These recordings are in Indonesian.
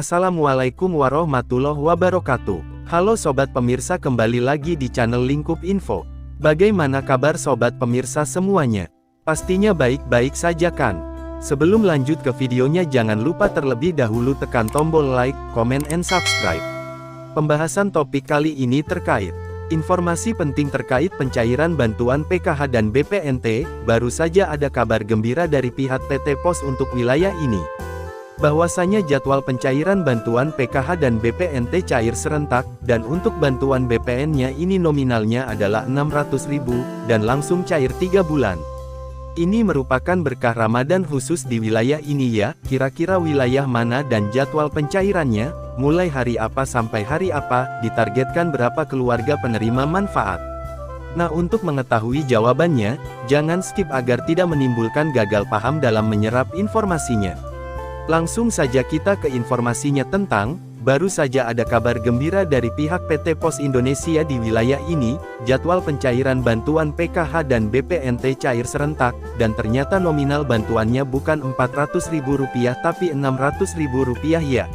Assalamualaikum warahmatullahi wabarakatuh. Halo sobat pemirsa, kembali lagi di channel Lingkup Info. Bagaimana kabar sobat pemirsa semuanya? Pastinya baik-baik saja kan? Sebelum lanjut ke videonya, jangan lupa terlebih dahulu tekan tombol like, comment, and subscribe. Pembahasan topik kali ini terkait informasi penting terkait pencairan bantuan PKH dan BPNT. Baru saja ada kabar gembira dari pihak PT Pos untuk wilayah ini, bahwasanya jadwal pencairan bantuan PKH dan BPNT cair serentak, dan untuk bantuan BPN-nya ini nominalnya adalah 600.000, dan langsung cair 3 bulan. Ini merupakan berkah Ramadan khusus di wilayah ini ya. Kira-kira wilayah mana dan jadwal pencairannya, mulai hari apa sampai hari apa, ditargetkan berapa keluarga penerima manfaat? Nah, untuk mengetahui jawabannya, jangan skip agar tidak menimbulkan gagal paham dalam menyerap informasinya. Langsung saja kita ke informasinya tentang, baru saja ada kabar gembira dari pihak PT Pos Indonesia di wilayah ini, jadwal pencairan bantuan PKH dan BPNT cair serentak, dan ternyata nominal bantuannya bukan Rp400.000 tapi Rp600.000 ya.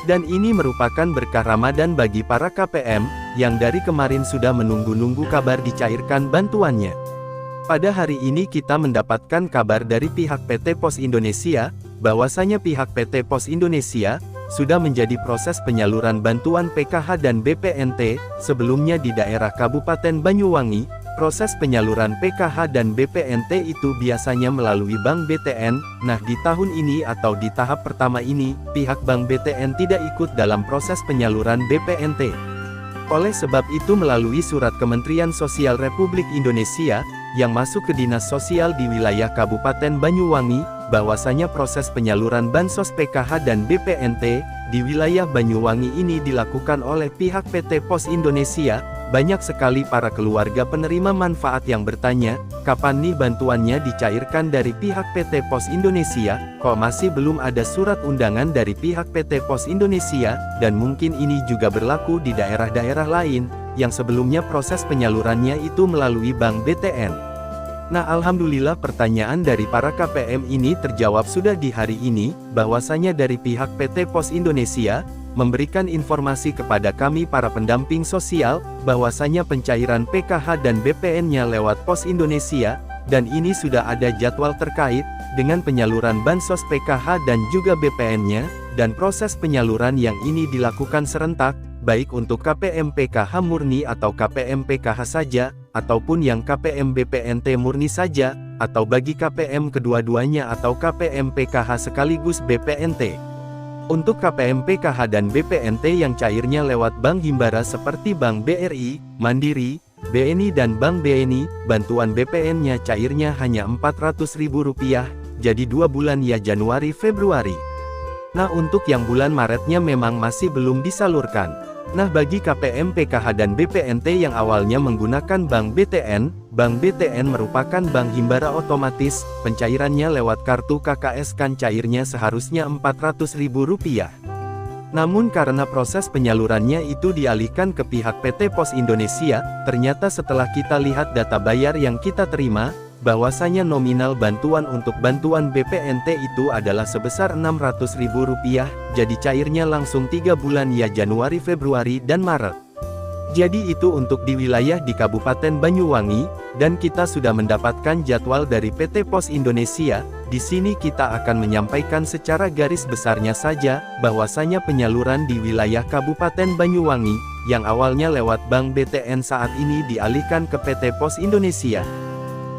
Dan ini merupakan berkah Ramadan bagi para KPM, yang dari kemarin sudah menunggu-nunggu kabar dicairkan bantuannya. Pada hari ini kita mendapatkan kabar dari pihak PT Pos Indonesia, bahwasanya pihak PT Pos Indonesia sudah menjadi proses penyaluran bantuan PKH dan BPNT. Sebelumnya di daerah Kabupaten Banyuwangi, proses penyaluran PKH dan BPNT itu biasanya melalui Bank BTN. Nah, di tahun ini atau di tahap pertama ini, pihak Bank BTN tidak ikut dalam proses penyaluran BPNT. Oleh sebab itu, melalui surat Kementerian Sosial Republik Indonesia yang masuk ke Dinas Sosial di wilayah Kabupaten Banyuwangi, bahwasanya proses penyaluran bansos PKH dan BPNT di wilayah Banyuwangi ini dilakukan oleh pihak PT Pos Indonesia. Banyak sekali para keluarga penerima manfaat yang bertanya, kapan nih bantuannya dicairkan dari pihak PT Pos Indonesia, kok masih belum ada surat undangan dari pihak PT Pos Indonesia, dan mungkin ini juga berlaku di daerah-daerah lain, yang sebelumnya proses penyalurannya itu melalui Bank BTN. Nah, alhamdulillah pertanyaan dari para KPM ini terjawab sudah di hari ini, bahwasanya dari pihak PT Pos Indonesia memberikan informasi kepada kami para pendamping sosial, bahwasanya pencairan PKH dan BPN-nya lewat Pos Indonesia, dan ini sudah ada jadwal terkait dengan penyaluran bansos PKH dan juga BPN-nya, dan proses penyaluran yang ini dilakukan serentak, baik untuk KPM PKH murni atau KPM PKH saja, ataupun yang KPM BPNT murni saja, atau bagi KPM kedua-duanya atau KPM PKH sekaligus BPNT. Untuk KPM PKH dan BPNT yang cairnya lewat Bank Himbara seperti Bank BRI, Mandiri, BNI dan Bank BNI, bantuan BPN-nya cairnya hanya Rp400.000, jadi 2 bulan ya, Januari Februari. Nah, untuk yang bulan Maretnya memang masih belum disalurkan. Nah, bagi KPM PKH dan BPNT yang awalnya menggunakan Bank BTN merupakan Bank Himbara otomatis, pencairannya lewat kartu KKS kan cairnya seharusnya Rp400.000. Namun karena proses penyalurannya itu dialihkan ke pihak PT Pos Indonesia, ternyata setelah kita lihat data bayar yang kita terima, bahwasanya nominal bantuan untuk bantuan BPNT itu adalah sebesar Rp600.000, jadi cairnya langsung 3 bulan ya, Januari, Februari, dan Maret. Jadi itu untuk di wilayah di Kabupaten Banyuwangi, dan kita sudah mendapatkan jadwal dari PT Pos Indonesia. Di sini kita akan menyampaikan secara garis besarnya saja, bahwasanya penyaluran di wilayah Kabupaten Banyuwangi, yang awalnya lewat Bank BTN saat ini dialihkan ke PT Pos Indonesia.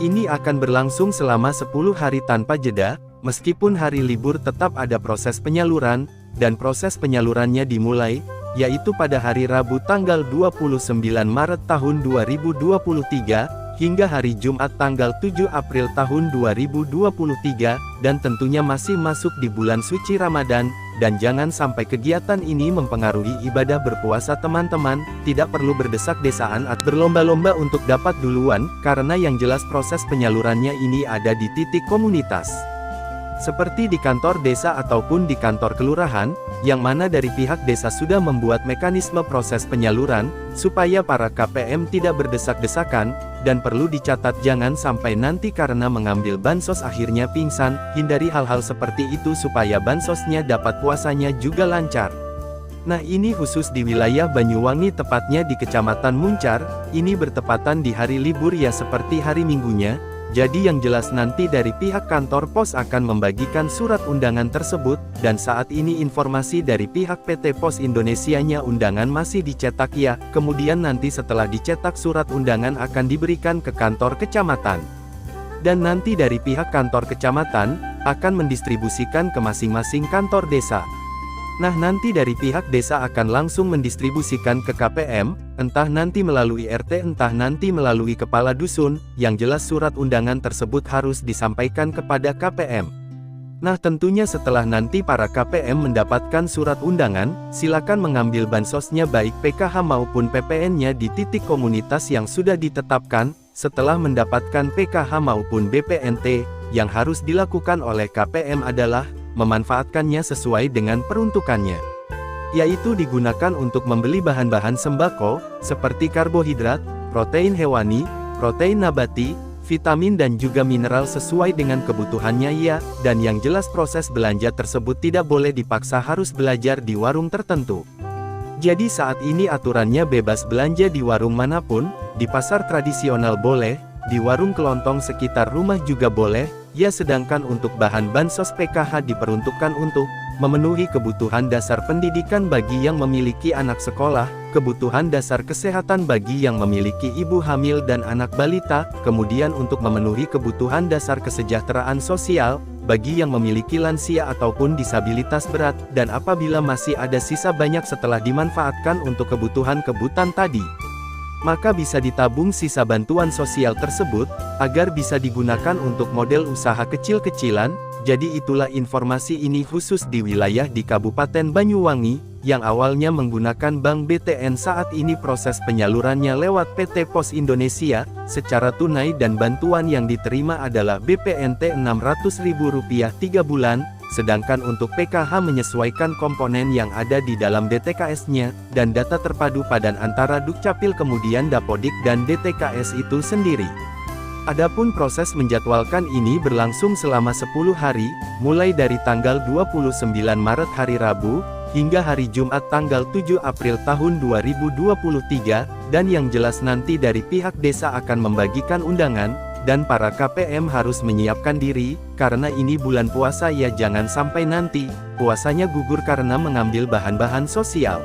Ini akan berlangsung selama 10 hari tanpa jeda, meskipun hari libur tetap ada proses penyaluran, dan proses penyalurannya dimulai, yaitu pada hari Rabu tanggal 29 Maret tahun 2023, hingga hari Jumat tanggal 7 April tahun 2023, dan tentunya masih masuk di bulan suci Ramadan. Dan jangan sampai kegiatan ini mempengaruhi ibadah berpuasa teman-teman, tidak perlu berdesak-desaan atau berlomba-lomba untuk dapat duluan, karena yang jelas proses penyalurannya ini ada di titik komunitas. Seperti di kantor desa ataupun di kantor kelurahan, yang mana dari pihak desa sudah membuat mekanisme proses penyaluran, supaya para KPM tidak berdesak-desakan, dan perlu dicatat jangan sampai nanti karena mengambil bansos akhirnya pingsan, hindari hal-hal seperti itu supaya bansosnya dapat puasanya juga lancar. Nah ini khusus di wilayah Banyuwangi tepatnya di Kecamatan Muncar, ini bertepatan di hari libur ya seperti hari Minggunya. Jadi yang jelas nanti dari pihak kantor pos akan membagikan surat undangan tersebut, dan saat ini informasi dari pihak PT Pos Indonesianya undangan masih dicetak ya, kemudian nanti setelah dicetak surat undangan akan diberikan ke kantor kecamatan. Dan nanti dari pihak kantor kecamatan, akan mendistribusikan ke masing-masing kantor desa. Nah nanti dari pihak desa akan langsung mendistribusikan ke KPM, entah nanti melalui RT entah nanti melalui kepala dusun, yang jelas surat undangan tersebut harus disampaikan kepada KPM. Nah tentunya setelah nanti para KPM mendapatkan surat undangan, silakan mengambil bansosnya baik PKH maupun PPN-nya di titik komunitas yang sudah ditetapkan. Setelah mendapatkan PKH maupun BPNT, yang harus dilakukan oleh KPM adalah memanfaatkannya sesuai dengan peruntukannya, yaitu digunakan untuk membeli bahan-bahan sembako, seperti karbohidrat, protein hewani, protein nabati, vitamin dan juga mineral sesuai dengan kebutuhannya ya, dan yang jelas proses belanja tersebut tidak boleh dipaksa harus belajar di warung tertentu. Jadi saat ini aturannya bebas belanja di warung manapun, di pasar tradisional boleh, di warung kelontong sekitar rumah juga boleh, ya sedangkan untuk bahan bansos PKH diperuntukkan untuk memenuhi kebutuhan dasar pendidikan bagi yang memiliki anak sekolah, kebutuhan dasar kesehatan bagi yang memiliki ibu hamil dan anak balita, kemudian untuk memenuhi kebutuhan dasar kesejahteraan sosial, bagi yang memiliki lansia ataupun disabilitas berat, dan apabila masih ada sisa banyak setelah dimanfaatkan untuk kebutuhan tadi, maka bisa ditabung sisa bantuan sosial tersebut, agar bisa digunakan untuk model usaha kecil-kecilan. Jadi itulah informasi ini khusus di wilayah di Kabupaten Banyuwangi, yang awalnya menggunakan Bank BTN saat ini proses penyalurannya lewat PT Pos Indonesia, secara tunai dan bantuan yang diterima adalah BPNT Rp600.000 3 bulan, sedangkan untuk PKH menyesuaikan komponen yang ada di dalam DTKS-nya, dan data terpadu padan antara Dukcapil kemudian Dapodik dan DTKS itu sendiri. Adapun proses menjadwalkan ini berlangsung selama 10 hari, mulai dari tanggal 29 Maret hari Rabu, hingga hari Jumat tanggal 7 April tahun 2023, dan yang jelas nanti dari pihak desa akan membagikan undangan, dan para KPM harus menyiapkan diri, karena ini bulan puasa ya jangan sampai nanti, puasanya gugur karena mengambil bahan-bahan sosial.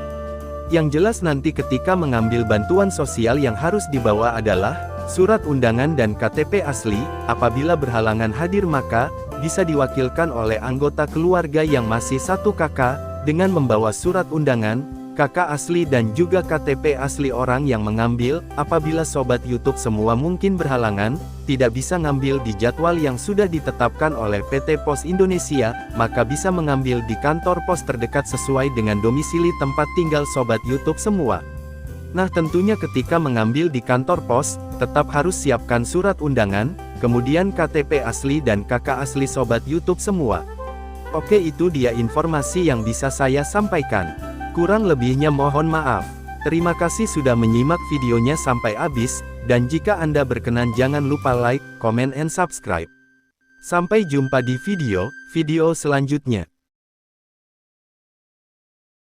Yang jelas nanti ketika mengambil bantuan sosial yang harus dibawa adalah surat undangan dan KTP asli. Apabila berhalangan hadir maka bisa diwakilkan oleh anggota keluarga yang masih satu kakak, dengan membawa surat undangan, kakak asli dan juga KTP asli orang yang mengambil. Apabila sobat YouTube semua mungkin berhalangan, tidak bisa ngambil di jadwal yang sudah ditetapkan oleh PT Pos Indonesia, maka bisa mengambil di kantor pos terdekat sesuai dengan domisili tempat tinggal sobat YouTube semua. Nah tentunya ketika mengambil di kantor pos, tetap harus siapkan surat undangan, kemudian KTP asli dan kakak asli sobat YouTube semua. Oke itu dia informasi yang bisa saya sampaikan. Kurang lebihnya mohon maaf. Terima kasih sudah menyimak videonya sampai habis, dan jika Anda berkenan jangan lupa like, comment and subscribe. Sampai jumpa di video selanjutnya.